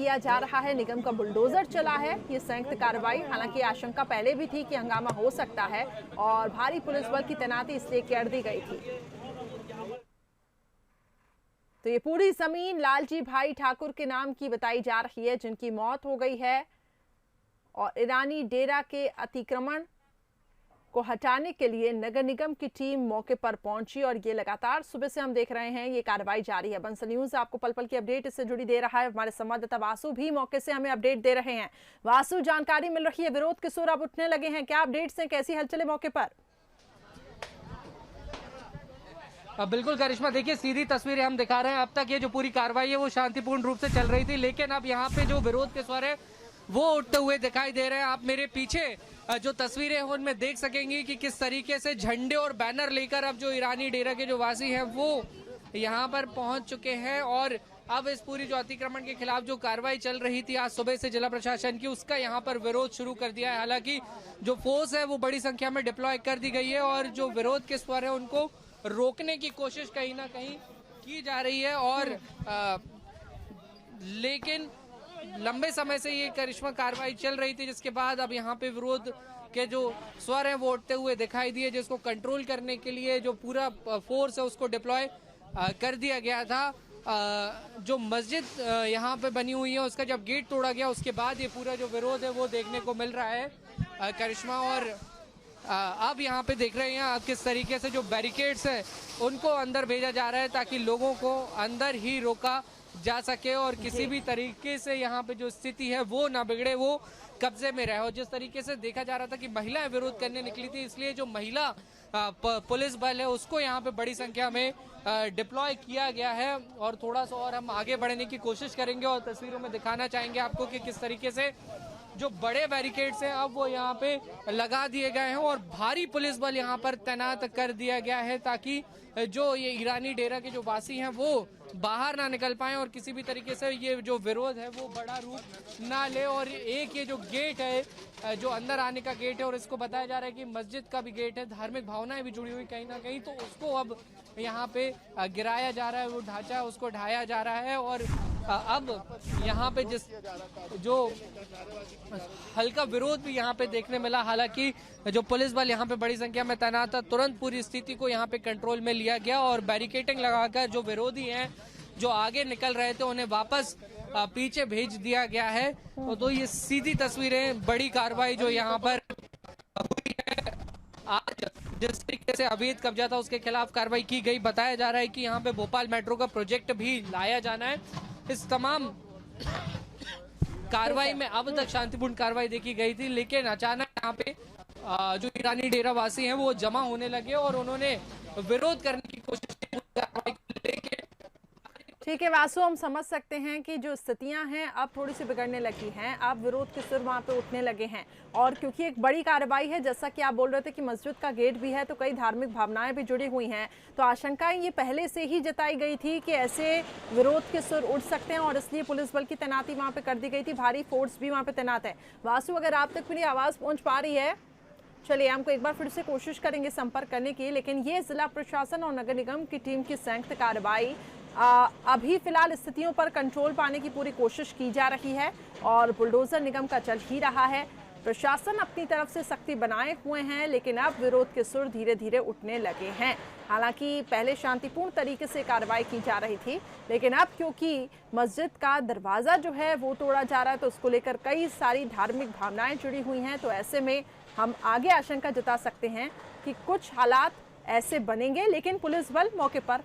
किया जा रहा है। निगम का बुलडोजर चला है ये संयुक्त कार्रवाई। हालांकि आशंका पहले भी थी कि हंगामा हो सकता है और भारी पुलिस बल की तैनाती इसलिए कर दी गई थी। तो ये पूरी जमीन लालजी भाई ठाकुर के नाम की बताई जा रही है, जिनकी मौत हो गई है और ईरानी डेरा के अतिक्रमण को हटाने के लिए नगर निगम की टीम मौके पर पहुंची और ये लगातार सुबह से हम देख रहे हैं ये कार्रवाई जारी है। बंसल न्यूज आपको पल पल की अपडेट इससे जुड़ी दे रहा है। हमारे संवाददाता वासु भी मौके से हमें अपडेट दे रहे हैं। वासु, जानकारी मिल रही है विरोध के सुर अब उठने लगे हैं, क्या अपडेट्स हैं, कैसी हलचलें मौके पर? बिल्कुल करिश्मा, देखिए सीधी तस्वीरें हम दिखा रहे हैं। अब तक ये जो पूरी कार्रवाई है वो शांतिपूर्ण रूप से चल रही थी, लेकिन अब यहाँ पे जो विरोध के स्वर है वो उठते हुए दिखाई दे रहे हैं। आप मेरे पीछे जो तस्वीरें हैं उनमें देख सकेंगे कि किस तरीके से झंडे और बैनर लेकर अब जो ईरानी डेरा के जो वासी हैं वो यहाँ पर पहुंच चुके हैं और अब इस पूरी जो अतिक्रमण के खिलाफ जो कार्रवाई चल रही थी आज सुबह से जिला प्रशासन की, उसका यहाँ पर विरोध शुरू कर दिया है। हालांकि जो फोर्स है वो बड़ी संख्या में डिप्लॉय कर दी गई है और जो विरोध के स्वर है उनको रोकने की कोशिश कहीं ना कहीं की जा रही है और लेकिन लंबे समय से ये करिश्मा कार्रवाई चल रही थी, जिसके बाद अब यहाँ पे विरोध के जो स्वर हैं वो उठते हुए दिखाई दिए, जिसको कंट्रोल करने के लिए जो पूरा फोर्स है उसको डिप्लॉय कर दिया गया था। जो मस्जिद यहाँ पे बनी हुई है उसका जब गेट तोड़ा गया उसके बाद ये पूरा जो विरोध है वो देखने को मिल रहा है करिश्मा। और अब यहाँ पे देख रहे हैं किस तरीके से जो बैरिकेड्स है उनको अंदर भेजा जा रहा है ताकि लोगों को अंदर ही रोका जा सके और किसी भी तरीके से यहाँ पे जो स्थिति है वो ना बिगड़े, वो कब्जे में रहे। और जिस तरीके से देखा जा रहा था कि महिलाएं विरोध करने निकली थी, इसलिए जो महिला पुलिस बल है उसको यहाँ पे बड़ी संख्या में डिप्लॉय किया गया है। और थोड़ा सा और हम आगे बढ़ने की कोशिश करेंगे और तस्वीरों में दिखाना चाहेंगे आपको कि किस तरीके से जो बड़े बैरिकेड्स हैं अब वो यहाँ पे लगा दिए गए हैं और भारी पुलिस बल यहाँ पर तैनात कर दिया गया है ताकि जो ये ईरानी डेरा के जो वासी हैं वो बाहर ना निकल पाए और किसी भी तरीके से ये जो विरोध है वो बड़ा रूप ना ले। और एक ये जो गेट है जो अंदर आने का गेट है और इसको बताया जा रहा है कि मस्जिद का भी गेट है, धार्मिक भावनाएं भी जुड़ी हुई कहीं ना कहीं, तो उसको अब यहाँ पे गिराया जा रहा है, वो ढांचा उसको ढाया जा रहा है। और अब यहाँ पे जिस जो हल्का विरोध भी यहाँ पे देखने मिला, हालांकि जो पुलिस बल यहाँ पे बड़ी संख्या में तैनात था, तुरंत पूरी स्थिति को यहाँ पे कंट्रोल में लिया गया और बैरिकेडिंग लगाकर जो विरोधी हैं जो आगे निकल रहे थे उन्हें वापस पीछे भेज दिया गया है। तो ये सीधी तस्वीरें, बड़ी कार्रवाई जो यहाँ पर हुई है। आज जिस तरीके से अवैध कब्जा था उसके खिलाफ कार्रवाई की गई। बताया जा रहा है कि यहाँ पे भोपाल मेट्रो का प्रोजेक्ट भी लाया जाना है। इस तमाम कार्रवाई में अब तक शांतिपूर्ण कार्रवाई देखी गई थी, लेकिन अचानक यहाँ पे जो ईरानी डेरा वासी हैं वो जमा होने लगे और उन्होंने विरोध करने की कोशिश की। ठीक है वासु, हम समझ सकते हैं कि जो स्थितियां हैं अब थोड़ी सी बिगड़ने लगी हैं, अब विरोध के सुर वहां पे उठने लगे हैं और क्योंकि एक बड़ी कार्रवाई है, जैसा कि आप बोल रहे थे कि मस्जिद का गेट भी है तो कई धार्मिक भावनाएं भी जुड़ी हुई हैं, तो आशंकाएं ये पहले से ही जताई गई थी कि ऐसे विरोध के सुर उठ सकते हैं और इसलिए पुलिस बल की तैनाती वहां पे कर दी गई थी, भारी फोर्स भी वहां पे तैनात है। वासु, अगर आप तक मेरी आवाज पहुंच पा रही है, चलिए हमको एक बार फिर से कोशिश करेंगे संपर्क करने की, लेकिन ये जिला प्रशासन और नगर निगम की टीम की संयुक्त कार्रवाई अभी फिलहाल स्थितियों पर कंट्रोल पाने की पूरी कोशिश की जा रही है और बुलडोजर निगम का चल ही रहा है। प्रशासन अपनी तरफ से सख्ती बनाए हुए हैं, लेकिन अब विरोध के सुर धीरे धीरे उठने लगे हैं। हालांकि पहले शांतिपूर्ण तरीके से कार्रवाई की जा रही थी, लेकिन अब क्योंकि मस्जिद का दरवाजा जो है वो तोड़ा जा रहा है तो उसको लेकर कई सारी धार्मिक भावनाएं जुड़ी हुई हैं, तो ऐसे में हम आगे आशंका जता सकते हैं कि कुछ हालात ऐसे बनेंगे, लेकिन पुलिस बल मौके पर